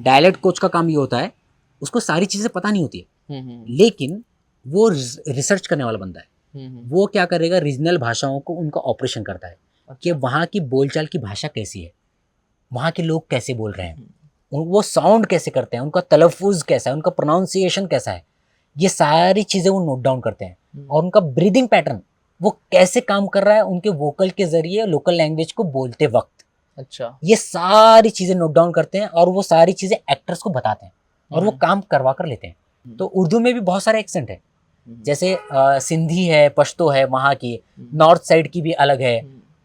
Dialect coach का काम ये होता है, उसको सारी चीज़ें पता नहीं होती है, लेकिन वो रिसर्च करने वाला बंदा है। वो क्या करेगा, रीजनल भाषाओं को उनका ऑपरेशन करता है कि वहाँ की बोलचाल की भाषा कैसी है, वहाँ के लोग कैसे बोल रहे हैं, वो साउंड कैसे करते हैं, उनका तलफ़ुज़ कैसा है, उनका प्रोनाउंसिएशन कैसा है, ये सारी चीज़ें वो नोट डाउन करते हैं। और उनका ब्रीदिंग पैटर्न वो कैसे काम कर रहा है उनके वोकल के जरिए लोकल लैंग्वेज को बोलते वक्त, अच्छा, ये सारी चीज़ें नोट डाउन करते हैं और वो सारी चीज़ें एक्टर्स को बताते हैं और वो काम करवा कर लेते हैं। तो उर्दू में भी बहुत सारे एक्सेंट है, जैसे सिंधी है, पश्तो है, वहाँ की नॉर्थ साइड की भी अलग है,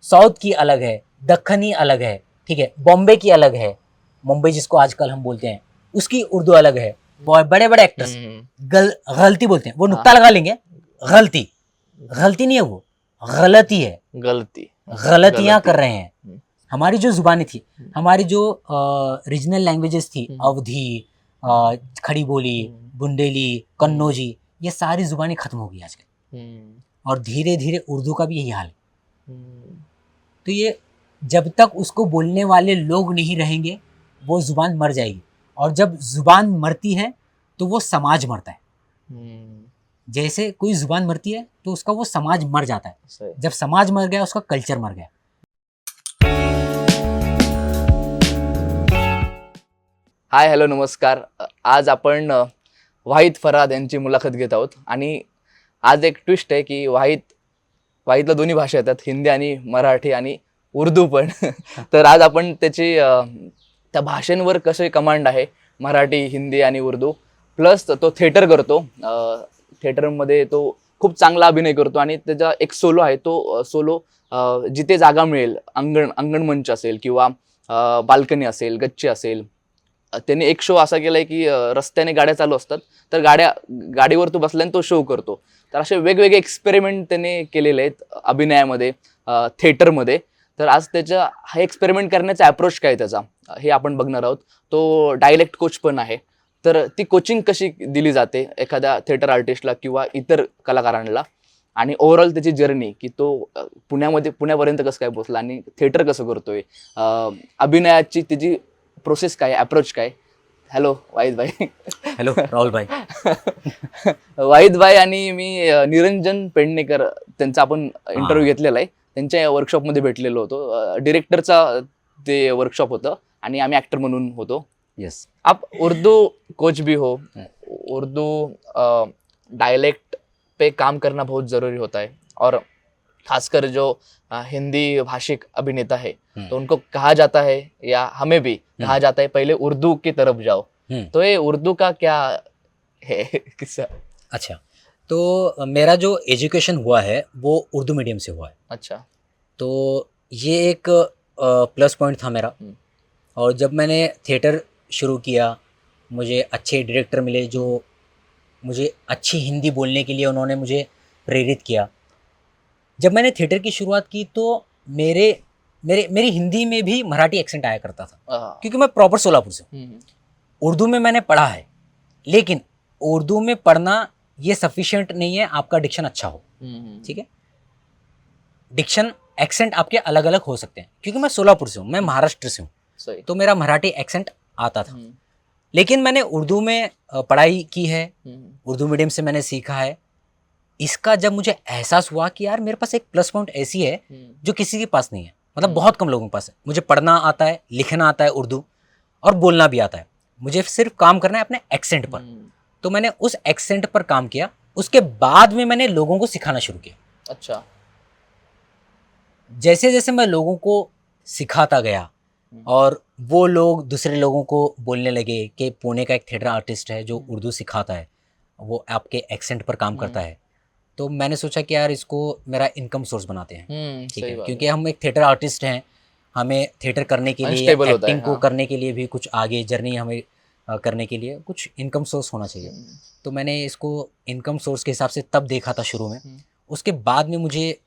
साउथ की अलग है, दक्खनी अलग है, ठीक है, बॉम्बे की अलग है, मुंबई जिसको आजकल हम बोलते हैं उसकी उर्दू अलग है। बड़े बड़े एक्टर्स गलती बोलते हैं, वो नुक्ता लगा लेंगे, गलती गलती नहीं है, वो गलती है, गलतियां कर रहे हैं। हमारी जो जुबानी थी, हमारी जो रीजनल लैंग्वेजेस थी, अवधी, खड़ी बोली, बुंदेली, कन्नौजी, ये सारी जुबानी खत्म हो गई आजकल और धीरे धीरे उर्दू का भी यही हाल है। तो ये जब तक उसको बोलने वाले लोग नहीं रहेंगे वो जुबान मर जाएगी, और जब जुबान मरती है तो वो समाज मरता है। जैसे कोई जुबान मरती है तो उसका वो समाज मर जाता है, जब समाज मर गया उसका कल्चर मर गया। हाय, हॅलो, नमस्कार. आज आपण वाहिद फरहाद यांची मुलाखत घेत आहोत आणि आज एक ट्विस्ट आहे की वाहिदला दोन्ही भाषा येतात, हिंदी आणि मराठी आणि उर्दू पण. तर आज आपण त्याची त्या भाषांवर कसे कमांड आहे, मराठी, हिंदी आणि उर्दू, प्लस तो थिएटर करतो. थिएटरमध्ये तो खूप चांगला अभिनय करतो आणि त्याचा एक सोलो आहे, तो सोलो जिथे जागा मिळेल, अंगण मंच असेल किंवा बाल्कनी असेल, गच्ची असेल, त्याने एक शो असा केलाय की रस्त्याने गाड्या चालू असतात, तर गाडीवर तो बसल्याने तो शो करतो. तर असे वेगवेगळे एक्सपेरिमेंट त्याने केलेले आहेत अभिनयामध्ये, थिएटरमध्ये. तर आज त्याचा हा एक्सपेरिमेंट करण्याचा अप्रोच काय त्याचा, हे आपण बघणार आहोत. तो डायलेक्ट कोच पण आहे. तर ती कोचिंग कशी दिली जाते एखाद्या थिएटर आर्टिस्टला किंवा इतर कलाकारांना, आणि ओव्हरऑल त्याची जर्नी की तो पुण्यापर्यंत कसं काय पोहोचला आणि थिएटर कसं करतोय, अभिनयाची त्याची प्रोसेस काय, अप्रोच काय. हॅलो वाहिद भाई. हॅलो राहुल भाई. वाहिद भाई आणि मी निरंजन पेडणेकर त्यांचा आपण इंटरव्ह्यू घेतलेला आहे, त्यांच्या वर्कशॉपमध्ये भेटलेलो होतो. डिरेक्टरचा ते वर्कशॉप होतं आणि आम्ही ऍक्टर म्हणून होतो. यस, आप उर्दू कोच भी हो, उर्दू डायलेक्ट पे काम करना बहुत ज़रूरी होता है, और खासकर जो हिंदी भाषिक अभिनेता है तो उनको कहा जाता है, या हमें भी कहा जाता है, पहले उर्दू की तरफ जाओ. तो ये उर्दू का क्या है किस्सा? अच्छा, तो मेरा जो एजुकेशन हुआ है वो उर्दू मीडियम से हुआ है. अच्छा. तो ये एक प्लस पॉइंट था मेरा. और जब मैंने थिएटर शुरू किया, मुझे अच्छे डायरेक्टर मिले जो मुझे अच्छी हिंदी बोलने के लिए उन्होंने मुझे प्रेरित किया. जब मैंने थिएटर की शुरुआत की तो मेरी हिंदी में भी मराठी एक्सेंट आया करता था, क्योंकि मैं प्रॉपर सोलापुर से हूँ. उर्दू में मैंने पढ़ा है, लेकिन उर्दू में पढ़ना ये सफिशिएंट नहीं है, आपका डिक्शन अच्छा हो. ठीक है, डिक्शन एक्सेंट आपके अलग अलग हो सकते हैं, क्योंकि मैं सोलापुर से हूँ, मैं महाराष्ट्र से हूँ, तो मेरा मराठी एक्सेंट आता था. लेकिन मैंने उर्दू में पढ़ाई की है, उर्दू मीडियम से मैंने सीखा है. इसका जब मुझे एहसास हुआ कि यार मेरे पास एक प्लस पॉइंट ऐसी है जो किसी के पास नहीं है, मतलब बहुत कम लोगों के पास है. मुझे पढ़ना आता है, लिखना आता है उर्दू, और बोलना भी आता है. मुझे सिर्फ काम करना है अपने एक्सेंट पर. तो मैंने उस एक्सेंट पर काम किया. उसके बाद में मैंने लोगों को सिखाना शुरू किया. अच्छा. जैसे जैसे मैं लोगों को सिखाता गया और वो लोग दूसरे लोगों को बोलने लगे कि पुणे का एक थिएटर आर्टिस्ट है जो उर्दू सिखाता है, वो आपके एक्सेंट पर काम करता है, तो मैंने सोचा कि यार इसको मेरा इनकम सोर्स बनाते हैं. ठीक है, क्योंकि हम एक थिएटर आर्टिस्ट हैं, हमें थिएटर करने के लिए, एक्टिंग को करने के लिए भी कुछ आगे जर्नी हमें करने के लिए कुछ इनकम सोर्स होना चाहिए. तो मैंने इसको इनकम सोर्स के हिसाब से तब देखा था शुरू में. उसके बाद में मुझे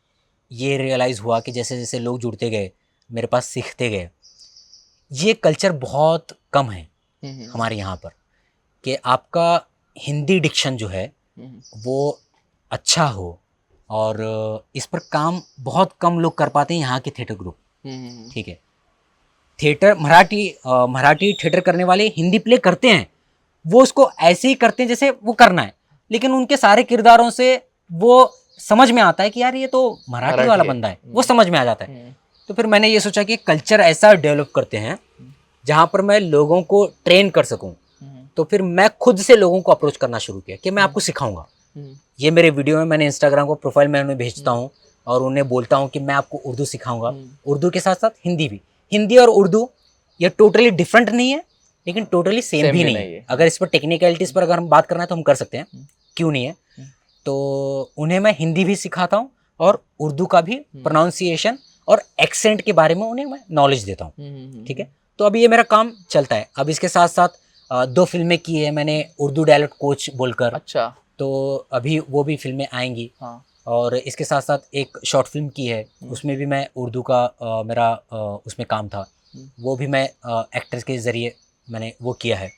ये रियलाइज़ हुआ कि जैसे जैसे लोग जुड़ते गए, मेरे पास सीखते गए, ये कल्चर बहुत कम है हमारे यहाँ पर कि आपका हिंदी डिक्शन जो है वो अच्छा हो, और इस पर काम बहुत कम लोग कर पाते हैं यहाँ के थिएटर ग्रुप. ठीक है, थिएटर मराठी थिएटर करने वाले हिंदी प्ले करते हैं, वो उसको ऐसे ही करते हैं जैसे वो करना है, लेकिन उनके सारे किरदारों से वो समझ में आता है कि यार ये तो मराठी वाला बंदा है, वो समझ में आ जाता है। तो फिर मैंने ये सोचा कि कल्चर ऐसा डेवलप करते हैं जहाँ पर मैं लोगों को ट्रेन कर सकूं। तो फिर मैं खुद से लोगों को अप्रोच करना शुरू किया कि मैं आपको सिखाऊंगा। ये मेरे वीडियो में मैंने इंस्टाग्राम को प्रोफाइल में उन्हें भेजता हूँ और उन्हें बोलता हूँ कि मैं आपको उर्दू सिखाऊंगा, उर्दू के साथ साथ हिंदी भी। हिंदी और उर्दू ये टोटली डिफरेंट नहीं है, लेकिन टोटली सेम भी नहीं है। अगर इस पर टेक्निकलिटीज पर अगर हम बात करना है तो हम कर सकते हैं, क्यों नहीं है। तो उन्हें मैं हिंदी भी सिखाता हूँ और उर्दू का भी प्रोनाउंसिएशन और एक्सेंट के बारे में उन्हें मैं नॉलेज देता हूँ। ठीक है, तो अभी ये मेरा काम चलता है। अब इसके साथ साथ 2 फिल्में की है मैंने उर्दू डायलेक्ट कोच बोलकर। अच्छा, तो अभी वो भी फिल्में आएंगी। हाँ। और इसके साथ साथ एक शॉर्ट फिल्म की है, उसमें भी मैं उर्दू का मेरा उसमें काम था, वो भी मैं एक्टर्स के ज़रिए मैंने वो किया है।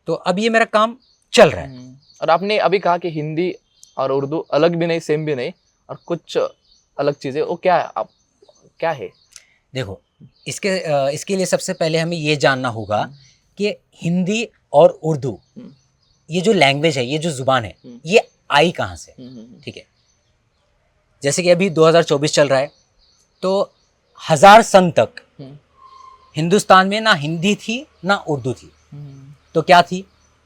तो अब ये मेरा काम चल रहा है। और आपने अभी कहा कि हिंदी और उर्दू अलग भी नहीं, सेम भी नहीं, और कुछ अलग चीज़ें, वो क्या है? आप क्या है? देखो, इसके लिए सबसे पहले हमें ये जानना होगा कि हिंदी और उर्दू ये जो लैंग्वेज है, ये जो जुबान है, ये आई कहाँ से। ठीक है, जैसे कि अभी 2024 चल रहा है, तो 1000 सन तक हिंदुस्तान में ना हिंदी थी ना उर्दू थी। तो क्या थी?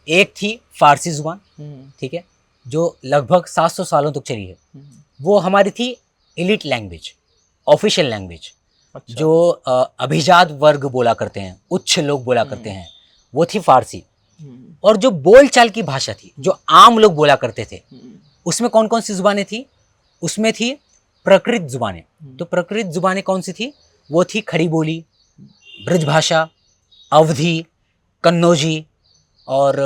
एक थी फारसी जुबान, ठीक है, जो लगभग 700 सालों तक चली है। वो हमारी थी एलिट लैंग्वेज, ऑफिशियल लैंग्वेज। अच्छा। जो अभिजात वर्ग बोला करते हैं, उच्च लोग बोला करते हैं, वो थी फारसी। और जो बोलचाल की भाषा थी, जो आम लोग बोला करते थे, उसमें कौन कौन सी जुबानें थी? उसमें थी प्रकृत जुबानें। तो प्रकृत जुबानें कौन सी थी? वो थी खड़ी बोली, ब्रजभाषा, अवधी, कन्नौजी और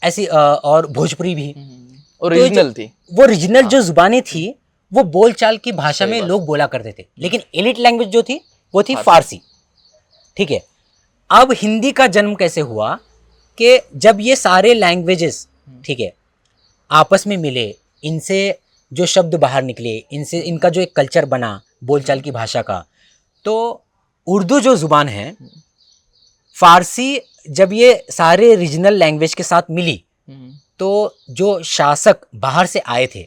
ऐसी और भोजपुरी भी। ओरिजिनल थी वो रीजनल जो जुबानें थी, वो बोलचाल की भाषा में लोग बोला करते थे। लेकिन एलिट लैंग्वेज जो थी वो थी फारसी। ठीक है, अब हिंदी का जन्म कैसे हुआ कि जब ये सारे लैंग्वेजेस, ठीक है, आपस में मिले, इनसे जो शब्द बाहर निकले, इनसे इनका जो एक कल्चर बना बोलचाल की भाषा का। तो उर्दू जो जुबान है, फारसी जब ये सारे रीजनल लैंग्वेज के साथ मिली, तो जो शासक बाहर से आए थे,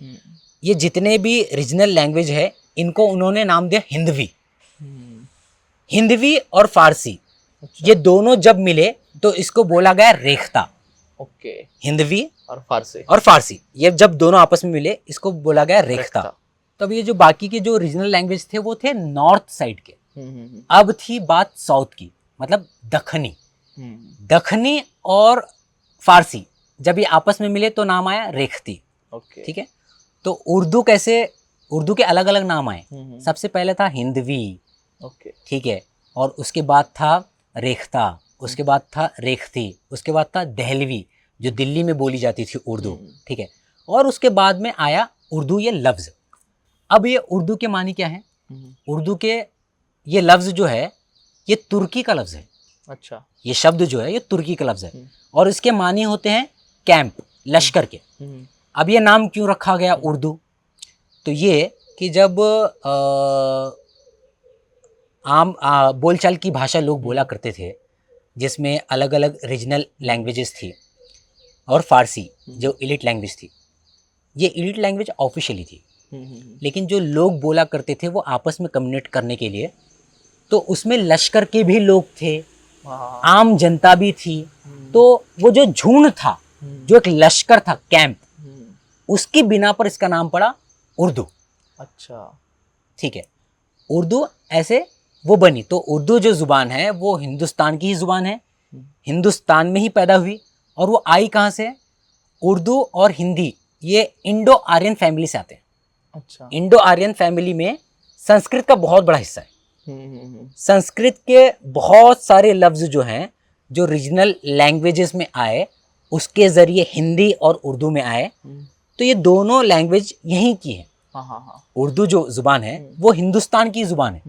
ये जितने भी रीजनल लैंग्वेज है, इनको उन्होंने नाम दिया हिंदवी। हिंदवी और फारसी, ये दोनों जब मिले तो इसको बोला गया रेख्ता। ओके। हिंदवी और फारसी, ये जब दोनों आपस में मिले, इसको बोला गया रेख्ता। तब ये जो बाकी के जो रीजनल लैंग्वेज थे, वो थे नॉर्थ साइड के। अब थी बात साउथ की, मतलब दखनी। दखनी और फारसी जब ये आपस में मिले तो नाम आया रेखती। ओके। ठीक है, तो उर्दू कैसे, उर्दू के अलग अलग नाम आए। सबसे पहले था हिंदवी, ओके, ठीक है, और उसके बाद था रेख्ता, उसके बाद था रेखती, उसके बाद था दहलवी जो दिल्ली में बोली जाती थी उर्दू। ठीक है, और उसके बाद में आया उर्दू ये लफ्ज़। अब ये उर्दू के मानी क्या है? उर्दू के ये लफ्ज़ जो है, ये तुर्की का लफ्ज़ है। अच्छा। ये शब्द जो है, ये तुर्की का लफ्ज़ है और इसके मानी होते हैं कैंप, लश्कर के। अब ये नाम क्यों रखा गया उर्दू? तो ये कि जब आम बोलचाल की भाषा लोग बोला करते थे, जिसमें अलग अलग रीजनल लैंग्वेजेस थी, और फारसी जो एलिट लैंग्वेज थी, ये एलिट लैंग्वेज ऑफिशियली थी। लेकिन जो लोग बोला करते थे वो आपस में कम्युनिकेट करने के लिए, तो उसमें लश्कर के भी लोग थे, आम जनता भी थी। तो वो जो झुंड था, जो एक लश्कर था, कैंप, उसकी बिना पर इसका नाम पड़ा उर्दू। अच्छा, ठीक है, उर्दू ऐसे वो बनी। तो उर्दू जो जुबान है वो हिंदुस्तान की ही जुबान है, हिंदुस्तान में ही पैदा हुई। और वो आई कहाँ से? उर्दू और हिंदी ये इंडो आर्यन फैमिली से आते हैं। अच्छा। इंडो आर्यन फैमिली में संस्कृत का बहुत बड़ा हिस्सा है। संस्कृत के बहुत सारे लफ्ज जो हैं, जो रीजनल लैंग्वेजेस में आए, उसके ज़रिए हिंदी और उर्दू में आए। तो ये दोनों लैंग्वेज यहीं की है। उर्दू जो ज़ुबान है वो हिंदुस्तान की ज़ुबान है,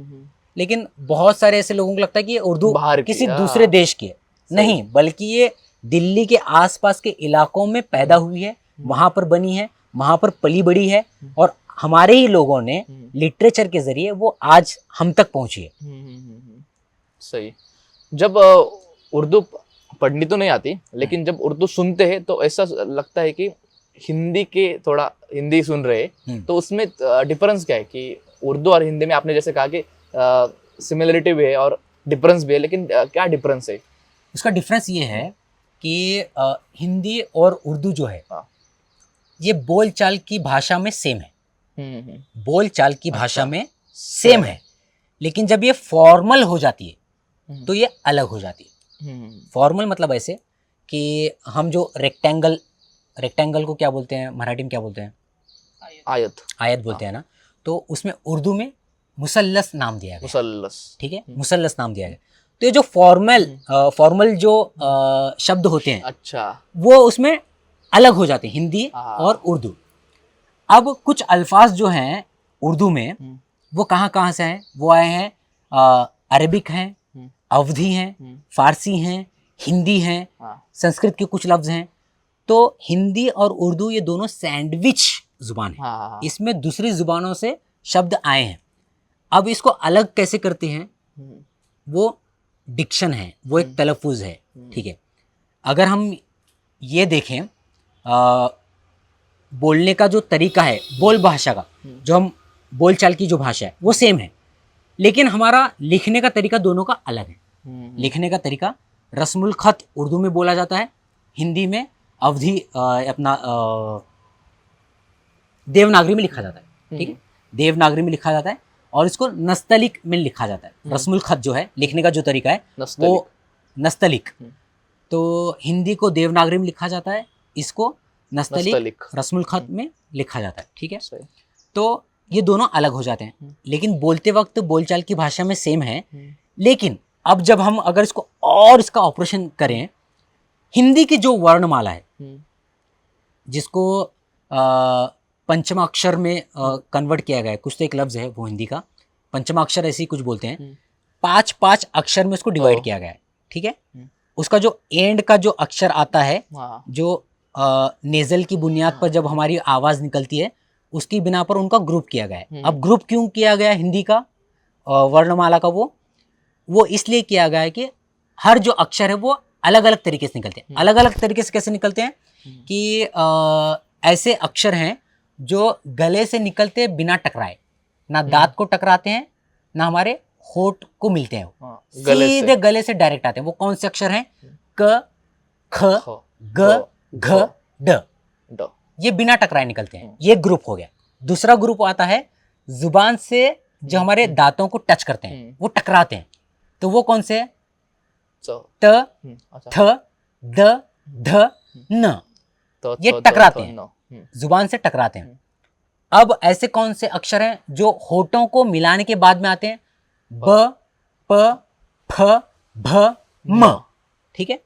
लेकिन बहुत सारे ऐसे लोगों को लगता है कि ये उर्दू किसी दूसरे देश की है। नहीं, बल्कि ये दिल्ली के आसपास के इलाकों में पैदा हुई है, वहाँ पर बनी है, वहाँ पर पली बड़ी है, और हमारे ही लोगों ने लिटरेचर के ज़रिए वो आज हम तक पहुँची है। सही। जब उर्दू पढ़नी तो नहीं आती, लेकिन जब उर्दू सुनते हैं तो ऐसा लगता है कि हिंदी के थोड़ा हिंदी सुन रहे हैं, तो उसमें डिफरेंस क्या है कि उर्दू और हिंदी में आपने जैसे कहा कि सिमिलरिटी भी है और डिफरेंस भी है, लेकिन क्या डिफरेंस है? उसका डिफरेंस ये है कि हिंदी और उर्दू जो है हाँ। ये बोलचाल की भाषा में सेम है, बोलचाल की भाषा अच्छा। में सेम है, लेकिन जब ये फॉर्मल हो जाती है तो ये अलग हो जाती है। फॉर्मल मतलब ऐसे कि हम जो रेक्टेंगल को क्या बोलते हैं मराठी में, क्या बोलते हैं? आयत। आयत बोलते हैं ना, तो उसमें उर्दू में मुसल्लस नाम दिया गया, मुसल्लस। ठीक है, मुसल्लस नाम दिया गया। तो ये जो फॉर्मल जो शब्द होते हैं, अच्छा। वो उसमें अलग हो जाते हैं, हिंदी हाँ। और उर्दू। अब कुछ अल्फाज जो हैं उर्दू में वो कहाँ से हैं? वो आए हैं अरबिक हैं, अवधी हैं, फारसी हैं, हिंदी हैं, हाँ। संस्कृत के कुछ लफ्ज हैं। तो हिंदी और उर्दू ये दोनों सैंडविच जुबान है, हाँ। इसमें दूसरी जुबानों से शब्द आए हैं। अब इसको अलग कैसे करते हैं? वो डिक्शन है, वो एक तलफ़ुज़ है, ठीक है। अगर हम ये देखें बोलने का जो तरीका है, बोल भाषा का, जो हम बोलचाल की जो भाषा है वो सेम है, लेकिन हमारा लिखने का तरीका दोनों का अलग है। लिखने का तरीका रस्मुल खत उर्दू में बोला जाता है, हिंदी में अवधी अपना देवनागरी में लिखा जाता है, ठीक है, देवनागरी में लिखा जाता है, और इसको नस्तलिक में लिखा जाता है। रस्मुल खत जो है लिखने का जो तरीका है वो नस्तलिक। तो हिंदी को देवनागरी में लिखा जाता है, इसको नस्तलिक रस्मुल खत में लिखा जाता है, ठीक है। तो ये दोनों अलग हो जाते हैं, लेकिन बोलते वक्त बोलचाल की भाषा में सेम है। लेकिन अब जब हम अगर इसको और इसका ऑपरेशन करें, हिंदी की जो वर्णमाला है जिसको पंचमाक्षर में कन्वर्ट किया गया है, कुछ तो एक लफ्ज़ है वो हिंदी का पंचमाक्षर ऐसे ही कुछ बोलते हैं, 5 अक्षर में उसको डिवाइड किया गया है, ठीक है। उसका जो एंड का जो अक्षर आता है, जो नेजल की बुनियाद पर जब हमारी आवाज़ निकलती है उसकी बिना पर उनका ग्रुप किया गया है। अब ग्रुप क्यों किया गया हिंदी का वर्णमाला का? वो इसलिए किया गया है कि हर जो अक्षर है वो अलग अलग तरीके से निकलते हैं। अलग अलग तरीके से कैसे निकलते हैं कि ऐसे अक्षर हैं जो गले से निकलते बिना टकराए, ना दांत को टकराते हैं ना हमारे होठ को मिलते हैं, सीधे गले से डायरेक्ट आते हैं। वो कौन से अक्षर हैं? क, ख, ग, घ, ड। ये बिना टकराए निकलते हैं, ये ग्रुप हो गया। दूसरा ग्रुप आता है जुबान से जो हमारे दांतों को टच करते हैं, वो टकराते हैं, तो वो कौन से? त, थ, द, ध, न। ये टकराते हैं, जुबान से टकराते हैं। अब ऐसे कौन से अक्षर हैं जो होठों को मिलाने के बाद में आते हैं? ब, प, फ, भ, म, ठीक है।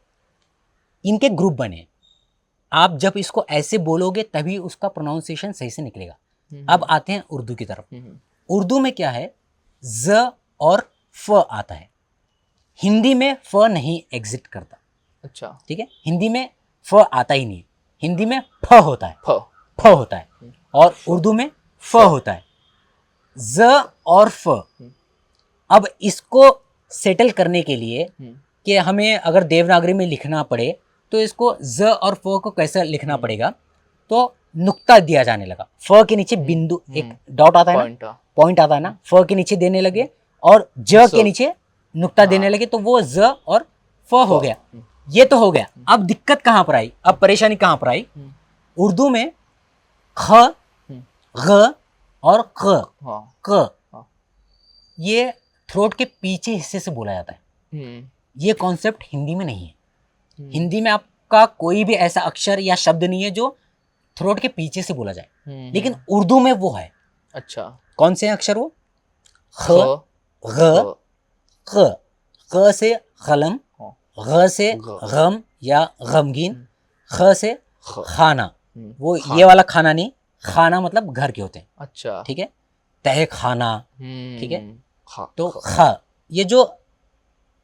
इनके ग्रुप बने। आप जब इसको ऐसे बोलोगे तभी उसका प्रोनाउंसिएशन सही से निकलेगा। अब आते हैं उर्दू की तरफ। उर्दू में क्या है? ज और फ आता है, हिंदी में फ नहीं एग्जिट करता। अच्छा, ठीक है, हिंदी में फ आता ही नहीं, हिंदी में फ होता है, फ होता है, और उर्दू में फ होता है। ज और फ, अब इसको सेटल करने के लिए कि हमें अगर देवनागरी में लिखना पड़े तो इसको ज और फ को कैसे लिखना पड़ेगा, तो नुक्ता दिया जाने लगा। फ के नीचे बिंदु, एक डॉट आता है ना, पॉइंट आता है ना, फ के नीचे देने लगे और ज के नीचे नुक्ता देने लगे, तो वो ज और फ हो गया। ये तो हो गया। अब दिक्कत कहां पर आई, अब परेशानी कहां पर आई? उर्दू में ख, ग और क ये थ्रोट के पीछे हिस्से से बोला जाता है। ये कॉन्सेप्ट हिंदी में नहीं है। हिंदी में आपका कोई भी ऐसा अक्षर या शब्द नहीं है जो थ्रोट के पीछे से बोला जाए, लेकिन उर्दू में वो है। अच्छा, कौन से अक्षर वो? ख, ग, क, क से कलम, ग से गम या गमगीन, ख से खाना, वो ये वाला खाना नहीं, खाना मतलब घर के होते हैं। अच्छा, ठीक है, तह खाना, ठीक है। तो ख, ये जो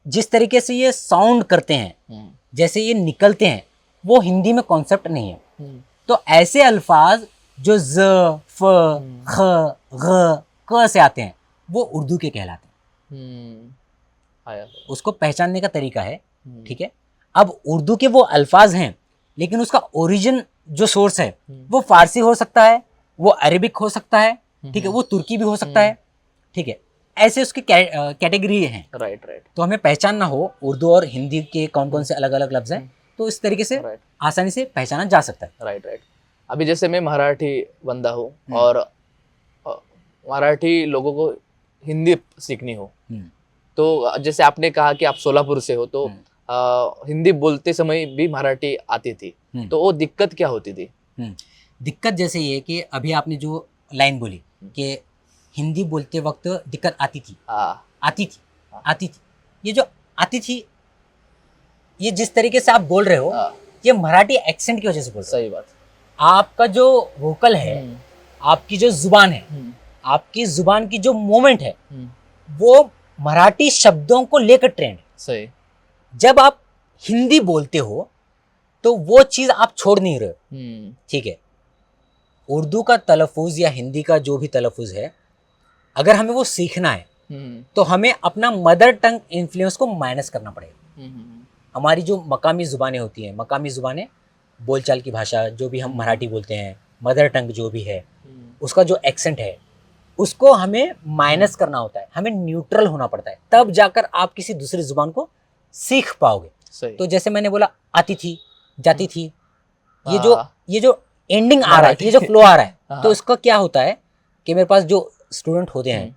जिस तरीके से ये साउंड करते हैं, जैसे ये निकलते हैं, वो हिंदी में कॉन्सेप्ट नहीं है। तो ऐसे अल्फाज जो ज, फ, ख, ग, क से आते हैं वो उर्दू के कहलाते हैं। आया। उसको पहचानने का तरीका है, ठीक है। अब उर्दू के वो अल्फाज हैं, लेकिन उसका ओरिजिन जो सोर्स है वो फारसी हो सकता है, वो अरेबिक हो सकता है, ठीक है, वो तुर्की भी हो सकता है, ठीक है। ऐसे उसकी कैटेगरी हैं। राइट राइट तो हमें पहचानना हो उर्दू और हिंदी के कौन कौन से अलग अलग लफ्ज हैं, तो इस तरीके से राइट आसानी से पहचाना जा सकता है। Right right. अभी जैसे मैं मराठी बंदा हूँ और मराठी लोगों को हिंदी सीखनी हो, तो जैसे आपने कहा कि आप सोलापुर से हो, तो हिंदी बोलते समय भी मराठी आती थी, तो वो दिक्कत क्या होती थी? दिक्कत जैसे ये कि अभी आपने जो लाइन बोली कि हिंदी बोलते वक्त दिक्कत आती थी, आती थी, ये जो आती थी, ये जिस तरीके से आप बोल रहे हो, ये मराठी एक्सेंट की वजह से बोल रहे हो। सही बात। आपका जो वोकल है, आपकी जो जुबान है, आपकी जुबान की जो मूवमेंट है, वो मराठी शब्दों को लेकर ट्रेंड है। सही। जब आप हिंदी बोलते हो तो वो चीज आप छोड़ नहीं रहे हो, ठीक है। उर्दू का तलफ़ुज़ या हिंदी का जो भी तलफ़ुज़ है, अगर हमें वो सीखना है तो हमें अपना मदर टंग इन्फ्लुएंस को माइनस करना पड़ेगा। हमारी जो मकामी ज़ुबानें होती हैं, मकामी ज़ुबानें, बोलचाल की भाषा जो भी हम मराठी बोलते हैं, मदर टंग जो भी है, उसका जो एक्सेंट है, उसको हमें माइनस करना होता है, हमें न्यूट्रल होना पड़ता है, तब जाकर आप किसी दूसरी ज़ुबान को सीख पाओगे। सही। तो जैसे मैंने बोला आती थी, जाती थी, ये जो एंडिंग आ रहा है, ये जो फ्लो आ रहा है, तो इसका क्या होता है कि मेरे पास जो स्टूडेंट होते हैं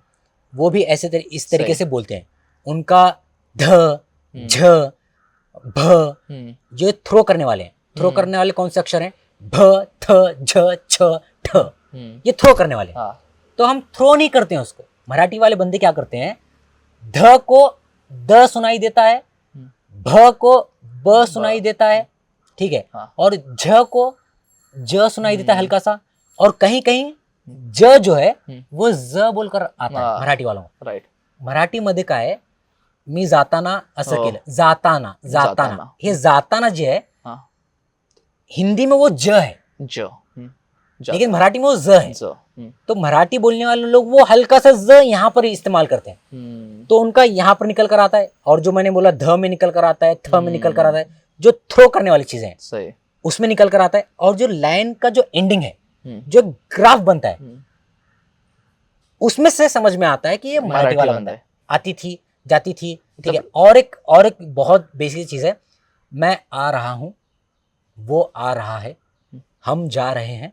वो भी ऐसे इस तरीके से बोलते हैं। उनका ध, झ, भ, ये थ्रो करने वाले हैं। थ्रो करने वाले कौन से अक्षर हैं? भ, थ, झ, छ, ठ, ये थ्रो करने वाले। तो हम थ्रो नहीं करते हैं उसको। मराठी वाले बंदे क्या करते हैं, ध को द सुनाई देता है, भ को ब सुनाई देता है, ठीक है, और झ को ज सुनाई देता है हल्का सा, और कहीं कहीं ज जो है वो ज बोलकर आता है मराठी वालों को। राइट। मराठी मध्ये काय आहे, मी जाताना असं केलं, जाताना, जाताना, हे जाताना जे है हिंदी में वो ज है, लेकिन मराठी में वो ज है। तो मराठी बोलने वाले लोग वो हल्का सा ज यहाँ पर इस्तेमाल करते हैं, तो उनका यहाँ पर निकल कर आता है, और जो मैंने बोला ध में निकल कर आता है, थ में निकल कर आता है, जो थ्रो करने वाली चीजें हैं उसमें निकल कर आता है। और जो लाइन का जो एंडिंग है, जो ग्राफ बनता है, उसमें से समझ में आता है कि ये मराठी वाला बंदा है। आती थी, जाती थी, ठीक है। और एक बहुत बेसिक चीज है, मैं आ रहा हूं, वो आ रहा है, हम जा रहे हैं,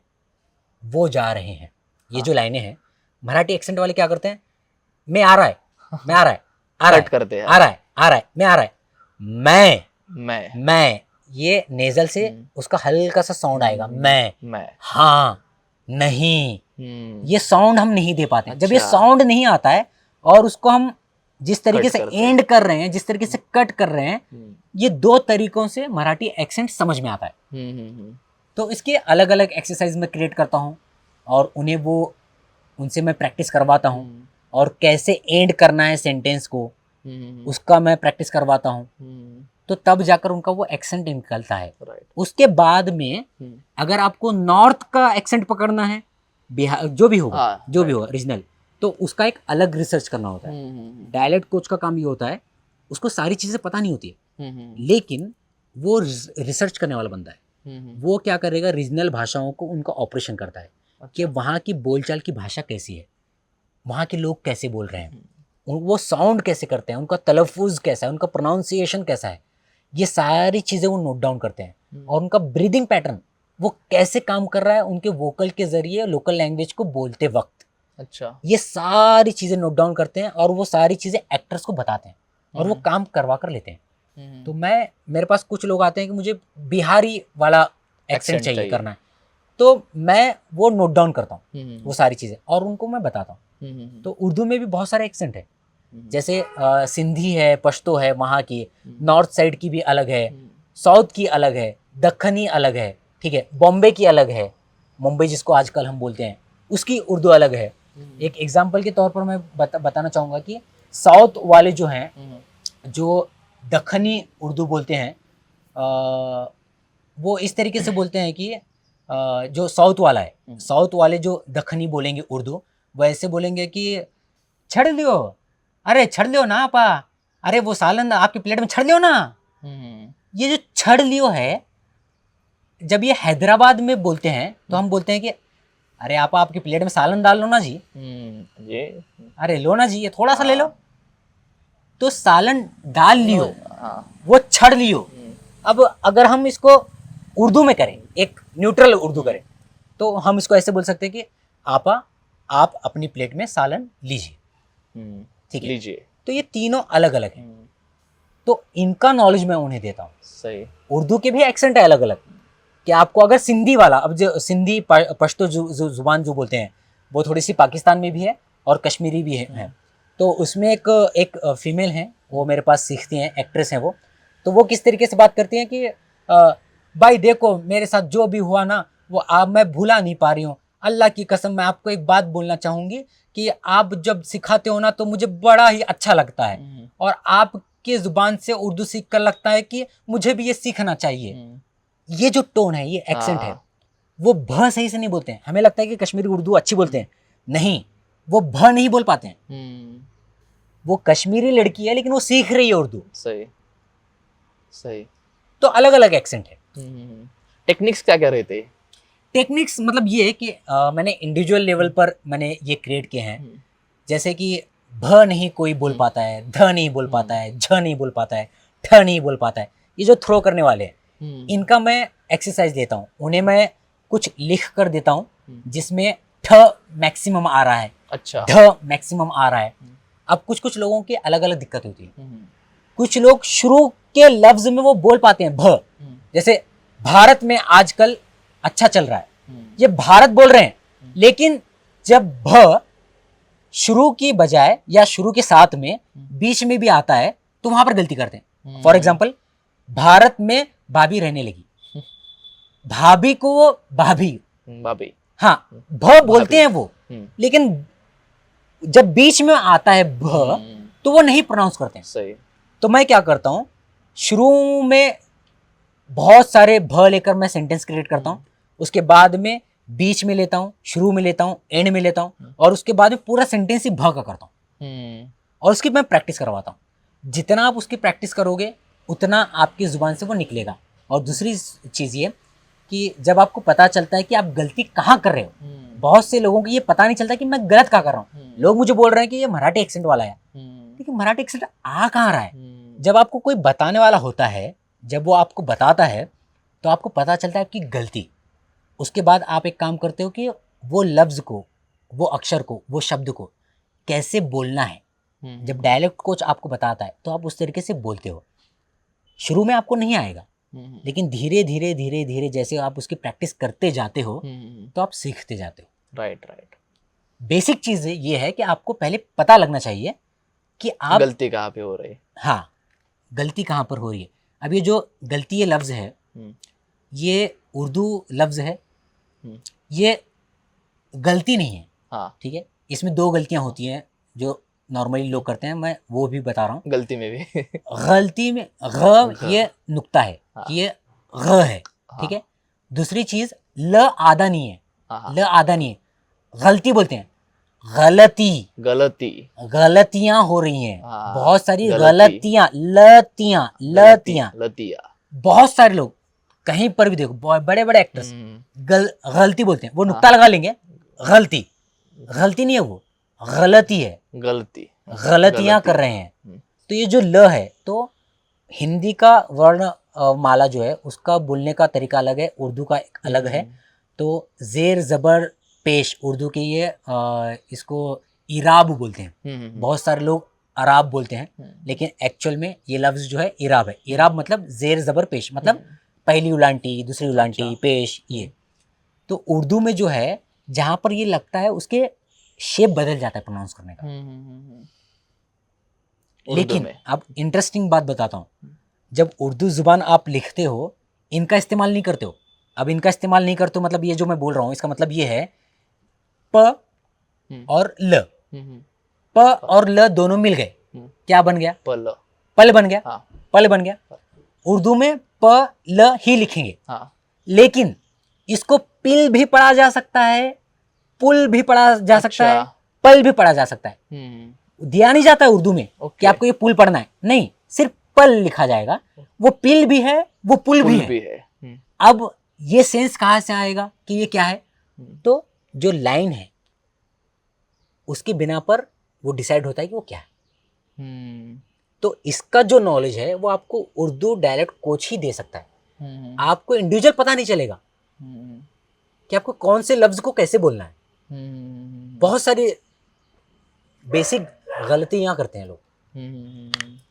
वो जा रहे हैं, ये जो लाइनें हैं, मराठी एक्सेंट वाले क्या करते हैं, मैं आ रहा है, मैं आ रहा है, आ रहा है, करते हैं, आ रहा है, आ रहा है, मैं आ रहा है, मैं ये नेजल से उसका हल्का सा साउंड आएगा, मैं, हाँ, नहीं, ये साउंड हम नहीं दे पाते। जब ये साउंड नहीं आता है और उसको हम जिस तरीके से एंड कर रहे हैं, जिस तरीके से कट कर रहे हैं, ये दो तरीकों से मराठी एक्सेंट समझ में आता है। तो इसके अलग अलग एक्सरसाइज में क्रिएट करता हूँ और उनसे मैं प्रैक्टिस करवाता हूँ, और कैसे एंड करना है सेंटेंस को उसका मैं प्रैक्टिस करवाता हूँ, तो तब जाकर उनका वो एक्सेंट निकलता है। उसके बाद में अगर आपको नॉर्थ का एक्सेंट पकड़ना है, बिहार जो भी होगा, जो भी होगा रीजनल, तो उसका एक अलग रिसर्च करना होता है। डायलेक्ट कोच का काम ये होता है, उसको सारी चीजें पता नहीं होती है, लेकिन वो रिसर्च करने वाला बंदा है। वो क्या करेगा, रीजनल भाषाओं को उनका ऑपरेशन करता है कि वहाँ की बोलचाल की भाषा कैसी है, वहाँ के लोग कैसे बोल रहे हैं, वो साउंड कैसे करते हैं, उनका तलफ़ुज़ कैसा है, उनका प्रोनाउंसिएशन कैसा है, ये सारी चीज़ें वो नोट डाउन करते हैं। और उनका ब्रीदिंग पैटर्न वो कैसे काम कर रहा है उनके वोकल के जरिए लोकल लैंग्वेज को बोलते वक्त, अच्छा, ये सारी चीज़ें नोट डाउन करते हैं और वो सारी चीज़ें एक्टर्स को बताते हैं और वो काम करवा कर लेते हैं। तो मेरे पास कुछ लोग आते हैं कि मुझे बिहारी वाला एक्सेंट चाहिए करना है, तो मैं वो नोट डाउन करता हूँ वो सारी चीज़ें और उनको मैं बताता हूँ। तो उर्दू में भी बहुत सारे एक्सेंट है, जैसे सिंधी है, पश्तो है, वहाँ की नॉर्थ साइड की भी अलग है, साउथ की अलग है, दक्खनी अलग है, ठीक है, बॉम्बे की अलग है, मुंबई जिसको आजकल हम बोलते हैं उसकी उर्दू अलग है। एक एग्जाम्पल के तौर पर मैं बताना चाहूँगा कि साउथ वाले जो हैं, जो दक्खनी उर्दू बोलते हैं, वो इस तरीके से बोलते हैं कि जो साउथ वाला है, साउथ वाले जो दक्खनी बोलेंगे उर्दू, वो ऐसे बोलेंगे कि छड़ लियो, अरे छड़ लियो ना आपा, अरे वो सालन आपकी प्लेट में छड़ लियो ना। ये जो छड़ लियो है, जब ये हैदराबाद में बोलते हैं तो हम बोलते हैं कि अरे आप आपकी प्लेट में सालन डाल लो ना जी। ये अरे लो ना जी, ये थोड़ा सा ले लो। तो सालन डाल लियो, वो छड़ लियो। अब अगर हम इसको उर्दू में करें, एक न्यूट्रल उर्दू करें, तो हम इसको ऐसे बोल सकते हैं कि आपा आप अपनी प्लेट में सालन लीजिए, ठीक है। लीजिए। तो ये तीनों अलग अलग हैं, तो इनका नॉलेज मैं उन्हें देता हूँ। सही। उर्दू के भी एक्सेंट है अलग अलग, कि आपको अगर सिंधी वाला, अब जो सिंधी पश्तो जुबान जो बोलते हैं वो थोड़ी सी पाकिस्तान में भी है और कश्मीरी भी है। तो उसमें एक फीमेल है, वो मेरे पास सीखती हैं, एक्ट्रेस हैं वो। तो वो किस तरीके से बात करती हैं कि भाई देखो मेरे साथ जो भी हुआ ना वो आप मैं भूला नहीं पा रही हूँ। अल्लाह की कसम मैं आपको एक बात बोलना चाहूँगी कि आप जब सिखाते हो ना तो मुझे बड़ा ही अच्छा लगता है, और आपकी ज़ुबान से उर्दू सीख कर लगता है कि मुझे भी ये सीखना चाहिए। ये जो टोन है, ये एक्सेंट है, वो भ सही से नहीं बोलते हैं। हमें लगता है कि कश्मीरी उर्दू अच्छी बोलते हैं, नहीं, वो भ नहीं बोल पाते हैं। वो कश्मीरी लड़की है लेकिन वो सीख रही है उर्दू। सही सही। तो अलग अलग एक्सेंट है। टेक्निक्स क्या क्या रहते हैं? टेक्निक्स मतलब ये है कि मैंने इंडिविजुअल लेवल पर मैंने ये क्रिएट किए हैं। जैसे कि भ नहीं कोई बोल पाता है, ध नहीं बोल पाता है, झ नहीं बोल पाता है, ठ नहीं बोल पाता है, ये जो थ्रो करने वाले हैं इनका मैं एक्सरसाइज देता हूँ। उन्हें मैं कुछ लिख कर देता हूँ जिसमें ठ मैक्सिमम आ रहा है, अच्छा, ध मैक्सिमम आ रहा है। अब कुछ कुछ लोगों की अलग अलग दिक्कत होती है। कुछ लोग शुरू के लफ्ज में वो बोल पाते हैं भ, जैसे भारत में आजकल अच्छा चल रहा है, ये भारत बोल रहे हैं, लेकिन जब भ शुरू की बजाय या शुरू के साथ में बीच में भी आता है तो वहां पर गलती करते हैं। फॉर एग्जाम्पल, भारत में भाभी रहने लगी, भाभी को वो भाभी, हाँ भ बोलते हैं वो, लेकिन जब बीच में आता है भ तो वो नहीं प्रोनाउंस करते हैं। सही। तो मैं क्या करता हूँ, शुरू में बहुत सारे भ लेकर मैं सेंटेंस क्रिएट करता हूँ, उसके बाद में बीच में लेता हूँ, शुरू में लेता हूँ, एंड में लेता हूँ, और उसके बाद में पूरा सेंटेंस ही भ का करता हूँ, और उसकी मैं प्रैक्टिस करवाता हूँ। जितना आप उसकी प्रैक्टिस करोगे उतना आपकी ज़ुबान से वो निकलेगा। और दूसरी चीज़ ये कि जब आपको पता चलता है कि आप गलती कहाँ कर रहे हो, बहुत से लोगों को ये पता नहीं चलता कि मैं गलत कहाँ कर रहा हूँ। लोग मुझे बोल रहे हैं कि ये मराठी एक्सेंट वाला है, लेकिन मराठी एक्सेंट आ कहाँ रहा है। जब आपको कोई बताने वाला होता है, जब वो आपको बताता है तो आपको पता चलता है आपकी गलती। उसके बाद आप एक काम करते हो कि वो लफ्ज़ को, वो अक्षर को, वो शब्द को कैसे बोलना है। जब डायलेक्ट कोच आपको बताता है तो आप उस तरीके से बोलते हो। शुरू में आपको नहीं आएगा, लेकिन धीरे धीरे धीरे धीरे जैसे आप उसकी प्रैक्टिस करते जाते हो तो आप सीखते जाते हो। Right right. बेसिक चीज़ ये है कि आपको पहले पता लगना चाहिए कि आप गलती कहाँ पे हो रही है। हाँ, गलती कहाँ पर हो रही है। अब ये जो गलती ये लफ्ज़ है, ये उर्दू लफ्ज़ है, ये गलती नहीं है। हाँ, ठीक है, इसमें दो गलतियाँ होती हैं जो नॉर्मली लोग करते हैं, मैं वो भी बता रहा हूँ। गलती में भी गलती में ग ये नुक्ता है, ये ग है, ठीक है। दूसरी चीज़ ल आधा नहीं है, ल आधा नहीं है, गलती बोलते हैं, गलती, गलतियाँ हो रही हैं, बहुत सारी गलतियाँ, लतियाँ, बहुत सारे लोग कहीं पर भी देखो, बड़े बड़े एक्टर्स गलती बोलते हैं, वो नुक्ता लगा लेंगे, गलती, गलती नहीं है, वो गलती है, गलतियां कर रहे हैं। तो ये जो ल है, तो हिंदी का वर्ण माला जो है उसका बोलने का तरीका अलग है, उर्दू का एक अलग है। तो जेर जबर पेश उर्दू के ये इसको इराब बोलते हैं। बहुत सारे लोग अराब बोलते हैं, लेकिन एक्चुअल में ये लफ्ज़ जो है इराब है। इराब मतलब जेर जबर पेश, मतलब पहली उलांटी, दूसरी उलांटी, पेश, ये। तो उर्दू में जो है जहाँ पर ये लगता है उसके शेप बदल जाता है प्रोनाउंस करने का। लेकिन अब इंटरेस्टिंग बात बताता हूँ, जब उर्दू ज़ुबान आप लिखते हो इनका इस्तेमाल नहीं करते हो। अब इनका इस्तेमाल नहीं करते हो मतलब ये जो मैं बोल रहा हूँ इसका मतलब ये है प और ल, प और ल दोनों मिल गए, क्या बन गया? पल बन गया, पल बन गया। उर्दू में प ल ही लिखेंगे, लेकिन इसको पिल भी पढ़ा जा सकता है, पुल भी पढ़ा जा सकता है, पल भी पढ़ा जा सकता है। दिया नहीं जाता है उर्दू में कि ओके, आपको ये पुल पढ़ना है, नहीं, सिर्फ पल लिखा जाएगा। वो पिल भी है, वो पुल भी पुल है। भी है। अब ये सेंस कहाँ से आएगा कि ये क्या है? तो जो लाइन है उसके बिना पर वो डिसाइड होता है कि वो क्या है। तो इसका जो नॉलेज है वो आपको उर्दू डायलेक्ट कोच ही दे सकता है। आपको इंडिविजुअल पता नहीं चलेगा कि आपको कौन से लफ्ज को कैसे बोलना है। बहुत सारी बेसिक गलतियां करते हैं लोग,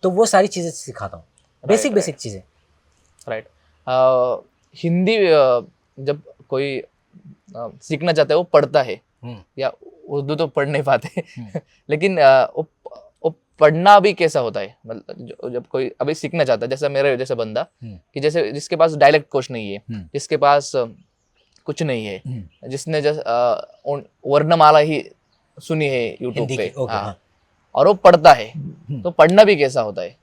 तो वो सारी चीजें सिखाता हूँ, बेसिक बेसिक चीजें। राइट। हिंदी जब कोई सीखना चाहता है वो पढ़ता है, या उर्दू तो पढ़ नहीं पाते लेकिन वो पढ़ना भी कैसा होता है? मतलब जब कोई अभी सीखना चाहता है, जैसा मेरे जैसा बंदा कि जैसे जिसके पास डायलेक्ट कोच नहीं है, जिसके पास कुछ नहीं है, जिसने वर्णमाला ही सुनी है यूट्यूब पे, हाँ, और वो पढ़ता है, तो पढ़ना भी कैसा होता है?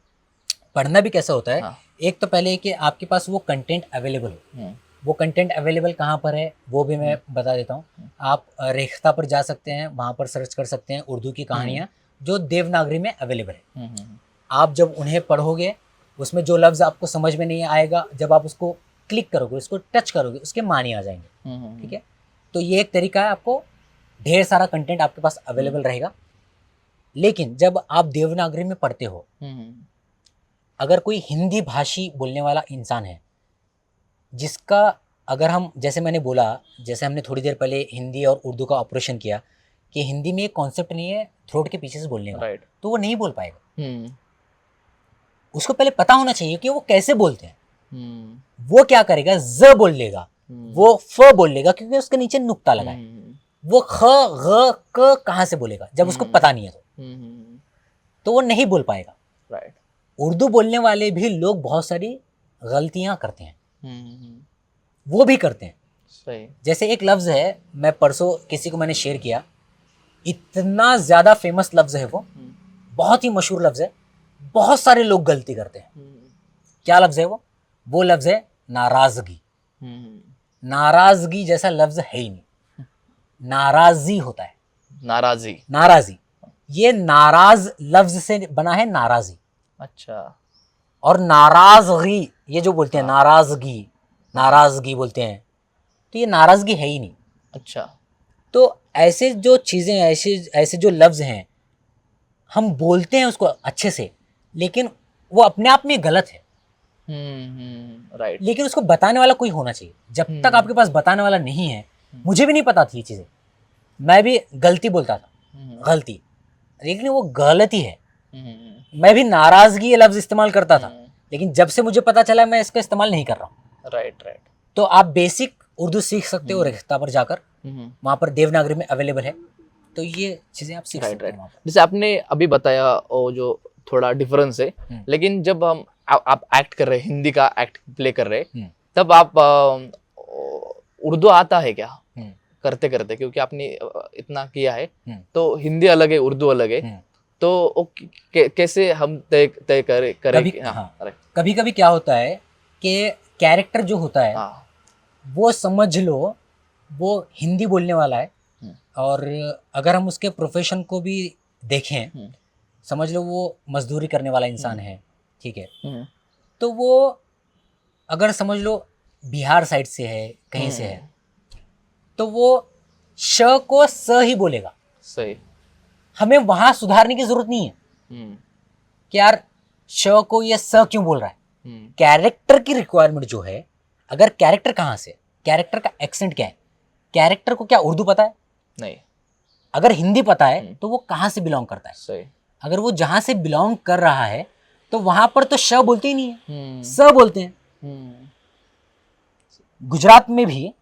पढ़ना भी कैसा होता है? हाँ। एक तो पहले कि आपके पास वो कंटेंट अवेलेबल हो। वो कंटेंट अवेलेबल कहाँ पर है वो भी मैं बता देता हूँ। आप रेख्ता पर जा सकते हैं, वहाँ पर सर्च कर सकते हैं उर्दू की कहानियाँ जो देवनागरी में अवेलेबल है। आप जब उन्हें पढ़ोगे, उसमें जो लफ्ज़ आपको समझ में नहीं आएगा, जब आप उसको क्लिक करोगे, उसको टच करोगे, उसके मानी आ जाएंगे। ठीक है, तो ये एक तरीका है, आपको ढेर सारा कंटेंट आपके पास अवेलेबल रहेगा। लेकिन जब आप देवनागरी में पढ़ते हो, अगर कोई हिंदी भाषी बोलने वाला इंसान है जिसका, अगर हम, जैसे मैंने बोला, जैसे हमने थोड़ी देर पहले हिंदी और उर्दू का ऑपरेशन किया कि हिंदी में एक कॉन्सेप्ट नहीं है थ्रोट के पीछे से बोलने का, तो वो नहीं बोल पाएगा। उसको पहले पता होना चाहिए कि वो कैसे बोलते हैं। वो क्या करेगा, ज बोल लेगा, वो फ बोल लेगा क्योंकि उसके नीचे नुक्ता लगा है। वो ख ग क कहाँ से बोलेगा जब उसको पता नहीं है, तो वो नहीं बोल पाएगा। राइट। उर्दू बोलने वाले भी लोग बहुत सारी गलतियां करते हैं, वो भी करते हैं। सही। जैसे एक लफ्ज़ है, मैं परसों किसी को मैंने शेयर किया, इतना ज़्यादा फेमस लफ्ज़ है वो, बहुत ही मशहूर लफ्ज़ है, बहुत सारे लोग गलती करते हैं। क्या लफ्ज़ है वो? वो लफ्ज़ है नाराज़गी। नाराज़गी जैसा लफ्ज़ है ही नहीं, नाराज़ी होता है। नाराजी। नाराज़ी, ये नाराज लफ्ज़ से बना है, नाराज़ी। अच्छा। और नाराज़गी, ये जो बोलते हैं नाराज़गी, नाराज़गी बोलते हैं, तो ये नाराज़गी है ही नहीं। अच्छा। तो ऐसे जो चीज़ें, ऐसे जो लफ्ज़ हैं, हम बोलते हैं उसको अच्छे से, लेकिन वो अपने आप में गलत है। राइट। लेकिन उसको बताने वाला कोई होना चाहिए। जब तक आपके पास बताने वाला नहीं है, मुझे भी नहीं पता थी ये चीज़ें, मैं भी गलती बोलता था, गलती, लेकिन वो गलती है। मैं भी नाराज़गी ये लफ्ज़ इस्तेमाल करता था, लेकिन जब से मुझे पता चला मैं इसका इस्तेमाल नहीं कर रहा हूँ। Right right. तो आप बेसिक उर्दू सीख सकते हो रेख्ता पर जाकर, वहाँ पर देवनागरी में अवेलेबल है, तो ये चीज़ें आप सीख सकते हो। जैसे आपने अभी बताया वो जो थोड़ा डिफरेंस है, लेकिन जब हम आप एक्ट कर रहे हैं, हिंदी का एक्ट प्ले कर रहे हैं, तब आप उर्दू आता है क्या करते करते? क्योंकि आपने इतना किया है, तो हिंदी अलग है, उर्दू अलग है, तो कैसे हम तय करें? कभी कभी क्या होता है कि कैरेक्टर जो होता है, वो समझ लो वो हिंदी बोलने वाला है, और अगर हम उसके प्रोफेशन को भी देखें, समझ लो वो मजदूरी करने वाला इंसान है, ठीक है, तो वो अगर समझ लो बिहार साइड से है, कहीं से है, तो वो श को स ही बोलेगा। सही। हमें वहां सुधारने की जरूरत नहीं है कि यार श को ये स क्यों बोल रहा है। कैरेक्टर की रिक्वायरमेंट जो है, अगर कैरेक्टर कहाँ से, कैरेक्टर का एक्सेंट क्या है, कैरेक्टर को क्या उर्दू पता है? नहीं। अगर हिंदी पता है तो वो कहाँ से बिलोंग करता है? सही। अगर वो जहां से बिलोंग कर रहा है तो वहां पर तो श बोलते ही नहीं है, स बोलते हैं। गुजरात में भी